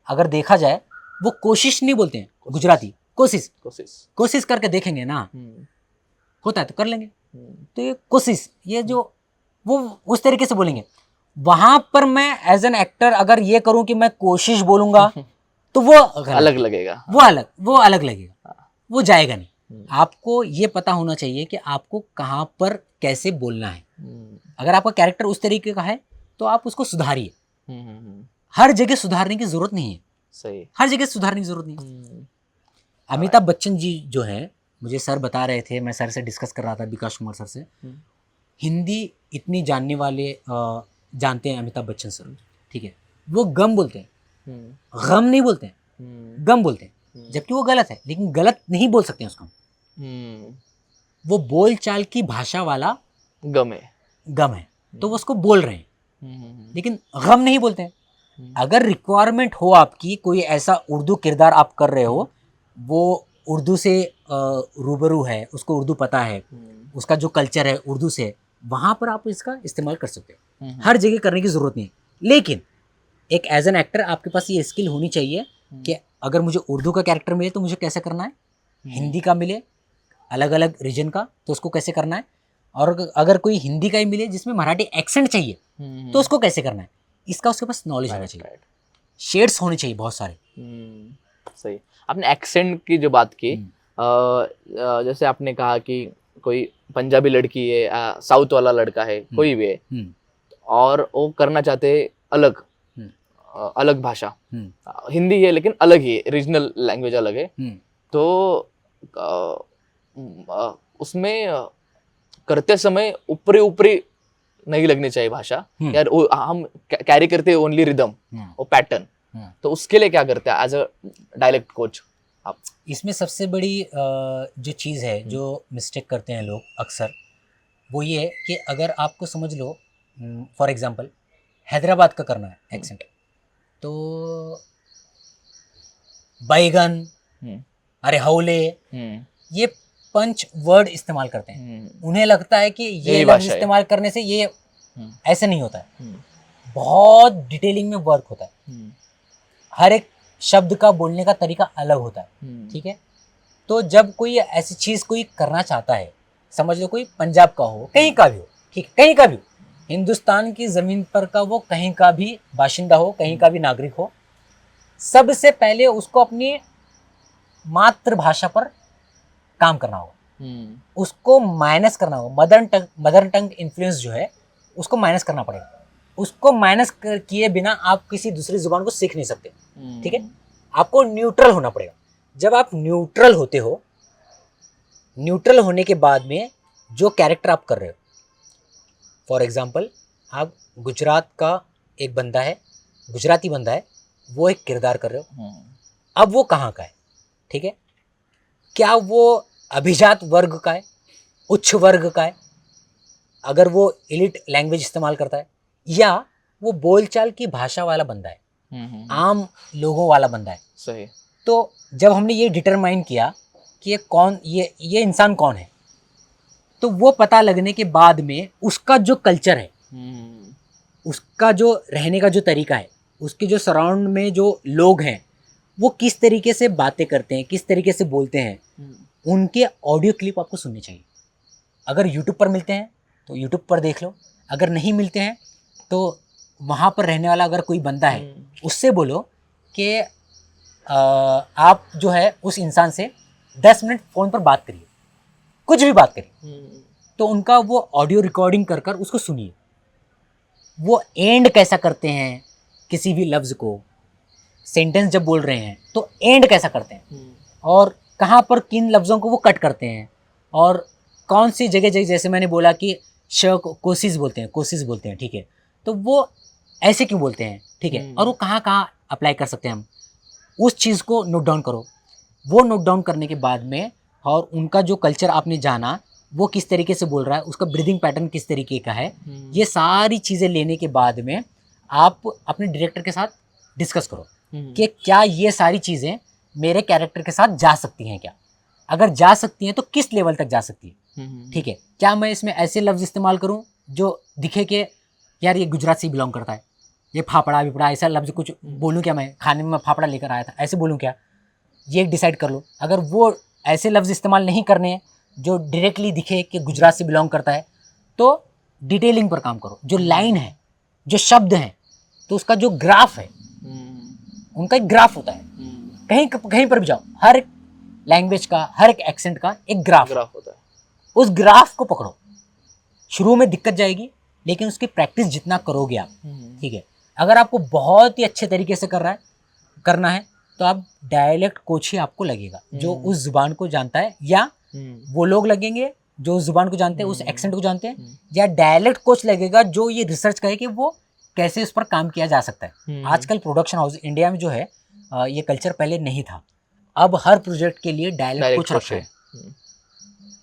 अगर देखा जाए, वो कोशिश नहीं बोलते हैं, गुजराती कोशिश कोशिश करके देखेंगे ना, होता है तो कर लेंगे। तो ये कोशिश, ये जो वो उस तरीके से बोलेंगे। वहां पर मैं एज एन एक्टर अगर ये करूं कि मैं कोशिश बोलूंगा तो वो अलग लगेगा, वो अलग लगेगा, वो जाएगा नहीं। आपको ये पता होना चाहिए कि आपको कहाँ पर कैसे बोलना है। अगर आपका कैरेक्टर उस तरीके का है तो आप उसको सुधारिए, हर जगह सुधारने की जरूरत नहीं है। सही। हर जगह सुधारने की जरूरत नहीं है। अमिताभ बच्चन जी जो हैं, मुझे सर बता रहे थे, मैं सर से डिस्कस कर रहा था, विकास कुमार सर से, हिंदी इतनी जानने वाले जानते हैं अमिताभ बच्चन सर, ठीक है, वो गम बोलते हैं, गम नहीं बोलते हैं, गम बोलते हैं, जबकि वो गलत है, लेकिन गलत नहीं बोल सकते हैं उसको। वो बोल चाल की भाषा वाला गम है, तो वो उसको बोल रहे हैं, लेकिन गम नहीं बोलते हैं। अगर रिक्वायरमेंट हो आपकी, कोई ऐसा उर्दू किरदार आप कर रहे हो, वो उर्दू से रूबरू है, उसको उर्दू पता है, उसका जो कल्चर है उर्दू से, वहाँ पर आप इसका इस्तेमाल कर सकते हो। हर जगह करने की ज़रूरत नहीं, लेकिन एक एज एन एक्टर आपके पास ये स्किल होनी चाहिए कि अगर मुझे उर्दू का कैरेक्टर मिले तो मुझे कैसे करना है, हिंदी का मिले अलग अलग रीजन का तो उसको कैसे करना है, और अगर कोई हिंदी का ही मिले जिसमें मराठी एक्सेंट चाहिए तो उसको कैसे करना है, इसका उसके पास नॉलेज होना चाहिए, शेड्स होने चाहिए बहुत सारे। सही। आपने एक्सेंट की जो बात की, जैसे आपने कहा कि कोई पंजाबी लड़की है, साउथ वाला लड़का है, कोई भी है, और वो करना चाहते हैं अलग अलग भाषा, हिंदी है लेकिन अलग ही रीजनल लैंग्वेज अलग है, तो उसमें करते समय ऊपरी ऊपरी नहीं लगनी चाहिए भाषा, यार हम कैरी करते हैं ओनली रिदम और पैटर्न, तो उसके लिए क्या करते हैं एज अ डायलेक्ट कोच आप? इसमें सबसे बड़ी जो चीज़ है, जो मिस्टेक करते हैं लोग अक्सर, वो ये है कि अगर आपको समझ लो, फॉर एग्जांपल हैदराबाद का करना है एक्सेंट, तो बैगन, अरे हौले, ये पंच वर्ड इस्तेमाल करते हैं, उन्हें लगता है कि ये लफ्ज इस्तेमाल करने से ये ऐसे नहीं होता है, बहुत डिटेलिंग में वर्क होता है, हर एक शब्द का बोलने का तरीका अलग होता है, ठीक है। तो जब कोई ऐसी चीज़ कोई करना चाहता है, समझ लो कोई पंजाब का हो, कहीं का भी हो, ठीक, कहीं का भी हो, हिंदुस्तान की ज़मीन पर का वो कहीं का भी बाशिंदा हो, कहीं का भी नागरिक हो, सबसे पहले उसको अपनी मातृभाषा पर काम करना होगा, उसको माइनस करना होगा, मदर टंग इन्फ्लुएंस जो है उसको माइनस करना पड़ेगा, उसको माइनस किए बिना आप किसी दूसरी जुबान को सीख नहीं सकते, ठीक है। आपको न्यूट्रल होना पड़ेगा। जब आप न्यूट्रल होते हो, न्यूट्रल होने के बाद में जो कैरेक्टर आप कर रहे हो, फॉर एग्जांपल आप गुजरात का एक बंदा है, गुजराती बंदा है, वो एक किरदार कर रहे हो, अब वो कहाँ का है, ठीक है, क्या वो अभिजात वर्ग का है, उच्च वर्ग का है, अगर वो एलिट लैंग्वेज इस्तेमाल करता है, या वो बोलचाल की भाषा वाला बंदा है, आम लोगों वाला बंदा है, सही। तो जब हमने ये डिटरमाइन किया कि ये कौन, ये इंसान कौन है, तो वो पता लगने के बाद में उसका जो कल्चर है, उसका जो रहने का जो तरीका है, उसके जो सराउंड में जो लोग हैं, वो किस तरीके से बातें करते हैं, किस तरीके से बोलते हैं, उनके ऑडियो क्लिप आपको सुननी चाहिए। अगर यूट्यूब पर मिलते हैं तो यूट्यूब पर देख लो, अगर नहीं मिलते हैं तो वहाँ पर रहने वाला अगर कोई बंदा है उससे बोलो कि आप जो है उस इंसान से 10 मिनट फ़ोन पर बात करिए, कुछ भी बात करिए, तो उनका वो ऑडियो रिकॉर्डिंग कर कर उसको सुनिए, वो एंड कैसा करते हैं किसी भी लफ्ज़ को, सेंटेंस जब बोल रहे हैं तो एंड कैसा करते हैं, और कहाँ पर किन लफ्ज़ों को वो कट करते हैं, और कौन सी जगह जैसे मैंने बोला कि कोशिश बोलते हैं, ठीक है, तो वो ऐसे क्यों बोलते हैं, ठीक है, और वो कहाँ कहाँ अप्लाई कर सकते हैं हम, उस चीज़ को नोट डाउन करो। वो नोट डाउन करने के बाद में, और उनका जो कल्चर आपने जाना, वो किस तरीके से बोल रहा है, उसका ब्रीदिंग पैटर्न किस तरीके का है, ये सारी चीज़ें लेने के बाद में आप अपने डायरेक्टर के साथ डिस्कस करो कि क्या ये सारी चीज़ें मेरे कैरेक्टर के साथ जा सकती हैं, क्या अगर जा सकती हैं तो किस लेवल तक जा सकती है, ठीक है, क्या मैं इसमें ऐसे लफ्ज़ इस्तेमाल करूं जो दिखे कि यार ये गुजरात से बिलोंग करता है, ये फाफड़ा विपड़ा ऐसा लफ्ज़ कुछ बोलूं क्या, मैं खाने में मैं फाफड़ा लेकर आया था ऐसे बोलूं क्या, ये डिसाइड कर लो। अगर वो ऐसे लफ्ज़ इस्तेमाल नहीं करने हैं जो डायरेक्टली दिखे कि गुजरात से बिलोंग करता है, तो डिटेलिंग पर काम करो, जो लाइन है, जो शब्द हैं, तो उसका जो ग्राफ है, उनका एक ग्राफ होता है, कहीं पर भी जाओ, हर एक लैंग्वेज का, हर एक एक्सेंट का एक ग्राफ होता है, उस ग्राफ को पकड़ो। शुरू में दिक्कत जाएगी, लेकिन उसकी प्रैक्टिस जितना करोगे आप, ठीक है, अगर आपको बहुत ही अच्छे तरीके से करना है तो आप डायलेक्ट कोच ही आपको लगेगा जो उस जुबान को जानता है, या वो लोग लगेंगे जो उस जुबान को जानते हैं, उस एक्सेंट को जानते हैं, या डायलेक्ट कोच लगेगा जो ये रिसर्च करे कि वो कैसे उस पर काम किया जा सकता है। आजकल प्रोडक्शन हाउस इंडिया में जो है ये कल्चर पहले नहीं था, अब हर प्रोजेक्ट के लिए डायलेक्ट कोच रखा है।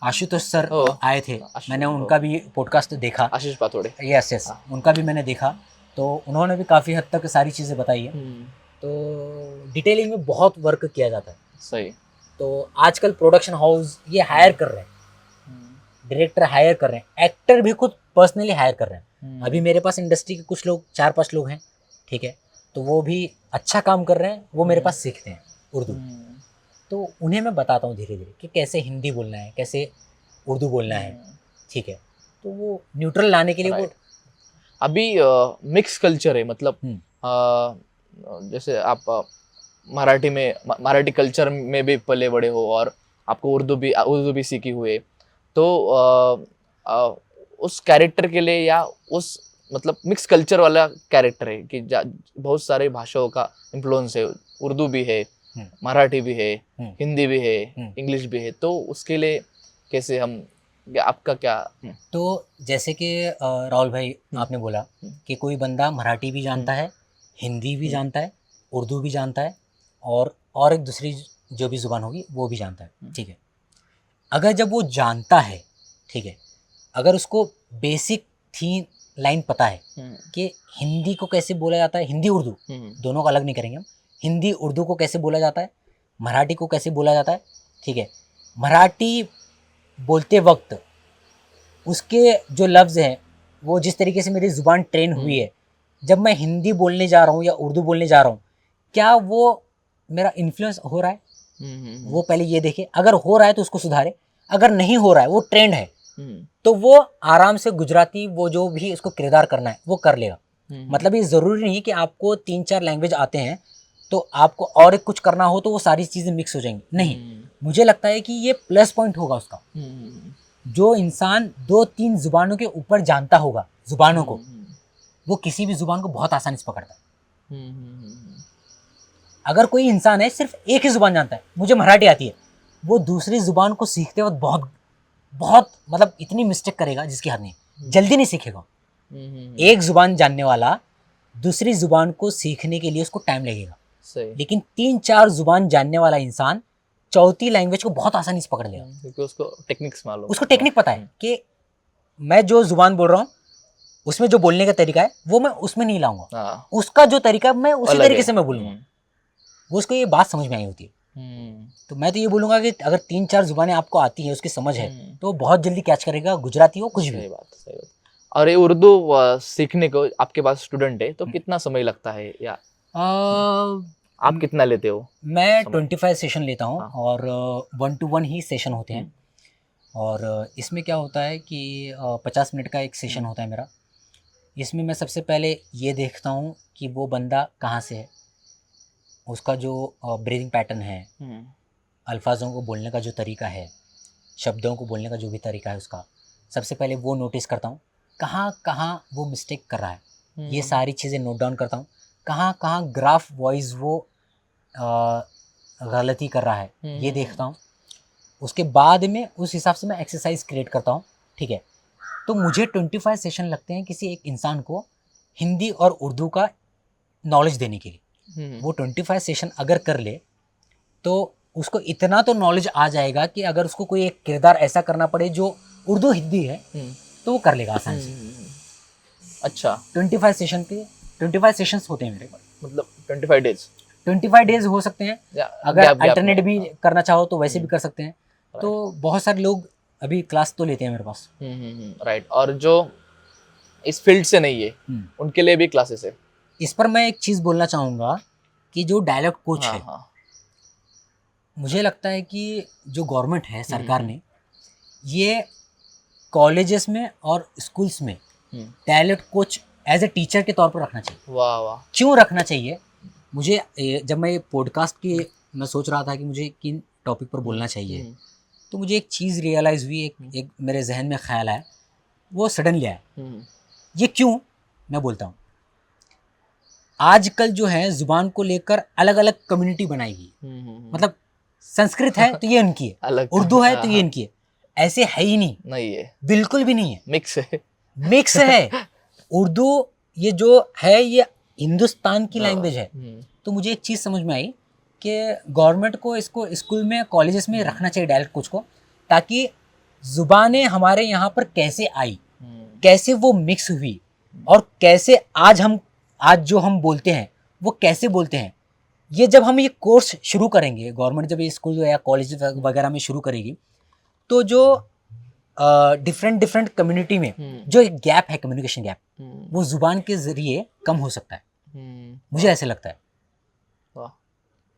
आशुतोष सर आए थे, मैंने उनका भी पॉडकास्ट देखा, आशीष पाथोड़े, यस यस, उनका भी मैंने देखा, तो उन्होंने भी काफ़ी हद तक सारी चीज़ें बताई है। तो डिटेलिंग में बहुत वर्क किया जाता है। सही। तो आजकल प्रोडक्शन हाउस ये हायर कर रहे हैं, डायरेक्टर हायर कर रहे हैं, एक्टर भी खुद पर्सनली हायर कर रहे हैं। अभी मेरे पास इंडस्ट्री के कुछ लोग 4-5 लोग हैं, ठीक है, तो वो भी अच्छा काम कर रहे हैं, वो मेरे पास सीखते हैं उर्दू। तो उन्हें मैं बताता हूँ धीरे धीरे कि कैसे हिंदी बोलना है, कैसे उर्दू बोलना है, ठीक है। तो वो न्यूट्रल लाने के लिए वो अभी मिक्स कल्चर है, मतलब जैसे आप मराठी कल्चर में भी पले बड़े हो और आपको उर्दू भी सीखी हुए, तो उस कैरेक्टर के लिए या उस मतलब मिक्स कल्चर वाला कैरेक्टर है कि बहुत सारे भाषाओं का इन्फ्लुएंस है, उर्दू भी है, मराठी भी है, हिंदी भी है, इंग्लिश भी है, तो उसके लिए कैसे हम, आपका क्या? तो जैसे कि राहुल भाई आपने बोला कि कोई बंदा मराठी भी जानता है, हिंदी भी जानता है, उर्दू भी जानता है, और एक दूसरी जो भी ज़ुबान होगी वो भी जानता है, ठीक है। अगर जब वो जानता है, ठीक है, अगर उसको बेसिक थी लाइन पता है कि हिंदी को कैसे बोला जाता है, हिंदी उर्दू दोनों को अलग नहीं करेंगे हम, हिंदी उर्दू को कैसे बोला जाता है, मराठी को कैसे बोला जाता है, ठीक है। मराठी बोलते वक्त उसके जो लफ्ज़ हैं वो जिस तरीके से मेरी ज़ुबान ट्रेन हुई है, जब मैं हिंदी बोलने जा रहा हूँ या उर्दू बोलने जा रहा हूँ, क्या वो मेरा इन्फ्लुएंस हो रहा है, वो पहले ये देखे। अगर हो रहा है तो उसको सुधारे, अगर नहीं हो रहा है, वो ट्रेंड है, तो वो आराम से गुजराती वो जो भी उसको किरदार करना है वो कर लेगा। मतलब ये ज़रूरी नहीं कि आपको 3-4 लैंग्वेज आते हैं तो आपको और एक कुछ करना हो तो वो सारी चीज़ें मिक्स हो जाएंगी, नहीं। मुझे लगता है कि ये प्लस पॉइंट होगा उसका, जो इंसान 2-3 जुबानों के ऊपर जानता होगा जुबानों को, वो किसी भी जुबान को बहुत आसानी से पकड़ता है। अगर कोई इंसान है सिर्फ एक ही जुबान जानता है, मुझे मराठी आती है, वो दूसरी जुबान को सीखते वक्त बहुत बहुत मतलब इतनी मिस्टेक करेगा जिसकी हद नहीं, जल्दी नहीं सीखेगा। एक जुबान जानने वाला दूसरी जुबान को सीखने के लिए उसको टाइम लगेगा, लेकिन 3-4 जुबान जानने वाला इंसान चौथी लैंग्वेज को बहुत आसानी से पकड़ लेगा, क्योंकि उसको टेक्निक्स मालूम, उसको टेक्निक पता है कि मैं जो जुबान बोल रहा हूँ उसमें जो बोलने का तरीका है वो मैं उसमें नहीं लाऊंगा, उसका जो तरीका मैं उसी तरीके से मैं बोलूँगा, वो उसको ये बात समझ में आई होती है। तो मैं तो ये बोलूँगा कि अगर 3-4 जुबानें आपको आती है, उसकी समझ है, तो बहुत जल्दी कैच करेगा, गुजराती हो कुछ भी। सही बात। और ये उर्दू सीखने को आपके पास स्टूडेंट है तो कितना समय लगता है, या आप कितना लेते हो? मैं 25 सेशन लेता हूँ, और 1-to-1 ही सेशन होते हैं। और इसमें क्या होता है कि 50 मिनट का एक सेशन होता है मेरा। इसमें मैं सबसे पहले ये देखता हूँ कि वो बंदा कहाँ से है, उसका जो ब्रीदिंग पैटर्न है, अल्फाजों को बोलने का जो तरीका है, शब्दों को बोलने का जो भी तरीका है उसका, सबसे पहले वो नोटिस करता हूँ। कहाँ कहाँ वो मिस्टेक कर रहा है, ये सारी चीज़ें नोट डाउन करता हूँ। कहाँ कहाँ ग्राफ वाइज वो गलती कर रहा है ये देखता हूँ। उसके बाद में उस हिसाब से मैं एक्सरसाइज क्रिएट करता हूँ, ठीक है। तो मुझे 25 सेशन लगते हैं किसी एक इंसान को हिंदी और उर्दू का नॉलेज देने के लिए। वो 25 सेशन अगर कर ले तो उसको इतना तो नॉलेज आ जाएगा कि अगर उसको कोई एक किरदार ऐसा करना पड़े जो उर्दू हिंदी है तो वो कर लेगा आसानी से। अच्छा, 25 सेशन पे 25 सेशंस होते हैं मेरे पास, मतलब 25 डेज हो सकते हैं। अगर अल्टरनेट भी करना चाहो तो वैसे भी कर सकते हैं। तो बहुत सारे लोग अभी क्लास तो लेते हैं मेरे पास। राइट। और जो इस फील्ड से नहीं है उनके लिए भी क्लासेस है। इस पर मैं एक चीज़ बोलना चाहूँगा कि जो डायलॉग कोच है, मुझे लगता है कि जो गवर्नमेंट है, सरकार ने ये कॉलेजेस में और स्कूल्स में dialogue coach as a teacher के तौर पर रखना चाहिए। वाह वाह। क्यों रखना चाहिए? मुझे जब मैं ये पॉडकास्ट की मैं सोच रहा था कि मुझे किन टॉपिक पर बोलना चाहिए, तो मुझे एक चीज़ रियलाइज़ हुई, एक मेरे जहन में ख्याल आया, वो सडनली आया। ये क्यों, मैं बोलता हूँ। आजकल जो है ज़ुबान को लेकर अलग अलग कम्युनिटी बनाई गई, मतलब संस्कृत है तो ये इनकी है, अलग उर्दू है तो हाँ, ये इनकी है, ऐसे है ही नहीं, नहीं है, बिल्कुल भी नहीं है, मिक्स है। मिक्स है। उर्दू ये जो है ये हिंदुस्तान की लैंग्वेज है। तो मुझे एक चीज़ समझ में आई कि गवर्नमेंट को इसको स्कूल में कॉलेजेस में रखना चाहिए डायरेक्ट कुछ को, ताकि ज़ुबानें हमारे यहाँ पर कैसे आई, कैसे वो मिक्स हुई, और कैसे आज जो हम बोलते हैं वो कैसे बोलते हैं। ये जब हम ये कोर्स शुरू करेंगे, गवर्नमेंट जब ये स्कूल या कॉलेज वगैरह में शुरू करेगी, तो जो डिफरेंट डिफरेंट कम्युनिटी में जो एक गैप है, कम्युनिकेशन गैप, वो जुबान के जरिए कम हो सकता है, मुझे ऐसे लगता है। वाह।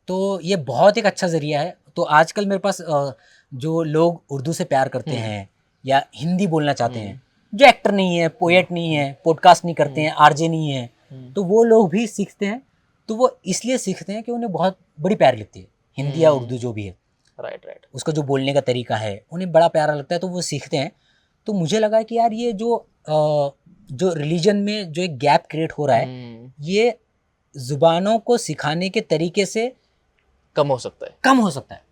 तो ये बहुत एक अच्छा जरिया है। तो आजकल मेरे पास जो लोग उर्दू से प्यार करते हैं या हिंदी बोलना चाहते हैं, जो एक्टर नहीं है, पोएट नहीं है, पॉडकास्ट नहीं करते हैं, आरजे नहीं है, तो वो लोग भी सीखते हैं। तो वो इसलिए सीखते हैं कि उन्हें बहुत बड़ी प्यारी लगती है हिंदी या उर्दू जो भी है, राइट। उसका जो बोलने का तरीका है उन्हें बड़ा प्यारा लगता है, तो वो सीखते हैं। तो मुझे लगा कि यार ये जो रिलीजन में जो एक गैप क्रिएट हो रहा है, ये जुबानों को सिखाने के तरीके से कम हो सकता है।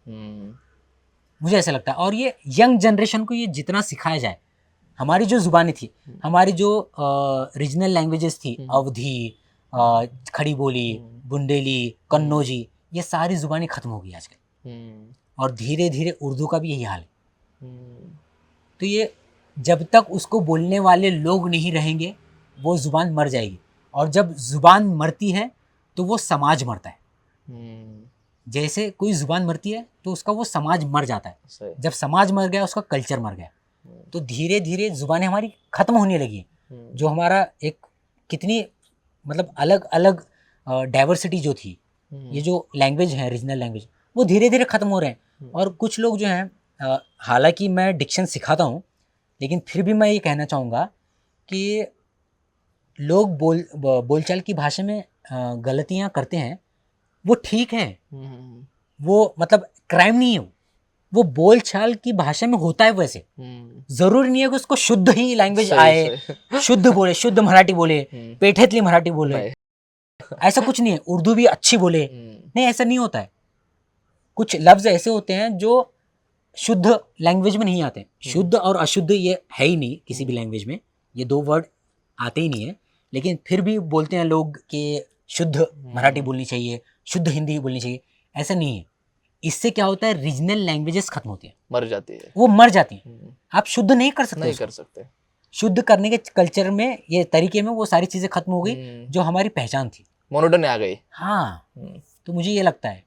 मुझे ऐसा लगता है। और ये यंग जनरेशन को ये जितना सिखाया जाए, हमारी जो जुबानें थी, हमारी जो रीजनल लैंग्वेजेस थी, अवधी, खड़ी बोली, बुंदेली, कन्नौजी, ये सारी जुबानें खत्म हो गई आजकल, और धीरे धीरे उर्दू का भी यही हाल है। तो ये जब तक उसको बोलने वाले लोग नहीं रहेंगे वो जुबान मर जाएगी, और जब जुबान मरती है तो वो समाज मरता है। जैसे कोई जुबान मरती है तो उसका वो समाज मर जाता है, जब समाज मर गया उसका कल्चर मर गया। तो धीरे धीरे जुबानें हमारी ख़त्म होने लगी, जो हमारा एक कितनी मतलब अलग अलग डाइवर्सिटी जो थी, ये जो लैंग्वेज है, रीजनल लैंग्वेज, वो धीरे धीरे ख़त्म हो रहे हैं। और कुछ लोग जो हैं, हालांकि मैं डिक्शन सिखाता हूँ, लेकिन फिर भी मैं ये कहना चाहूँगा कि लोग बोलचाल की भाषा में गलतियाँ करते हैं, वो ठीक है, वो मतलब क्राइम नहीं है, वो बोलचाल की भाषा में होता है। वैसे जरूरी नहीं है कि उसको शुद्ध ही लैंग्वेज आए, शुद्ध बोले, शुद्ध मराठी बोले, पेठेतली मराठी बोले, ऐसा कुछ नहीं है। उर्दू भी अच्छी बोले, नहीं, ऐसा नहीं होता है। कुछ लफ्ज ऐसे होते हैं जो शुद्ध लैंग्वेज में नहीं आते। शुद्ध और अशुद्ध ये है ही नहीं किसी भी लैंग्वेज में, ये दो वर्ड आते ही नहीं है, लेकिन फिर भी बोलते हैं लोग कि शुद्ध मराठी बोलनी चाहिए, शुद्ध हिंदी बोलनी चाहिए। ऐसा नहीं है। इससे क्या होता है, रीजनल लैंग्वेजेस खत्म होती है, मर जाती है, वो मर जाती हैं। आप शुद्ध नहीं कर सकते, शुद्ध करने के कल्चर में, ये तरीके में वो सारी चीजें खत्म हो गई जो हमारी पहचान थी, मोनोटोनी आ गई। हाँ, तो मुझे ये लगता है।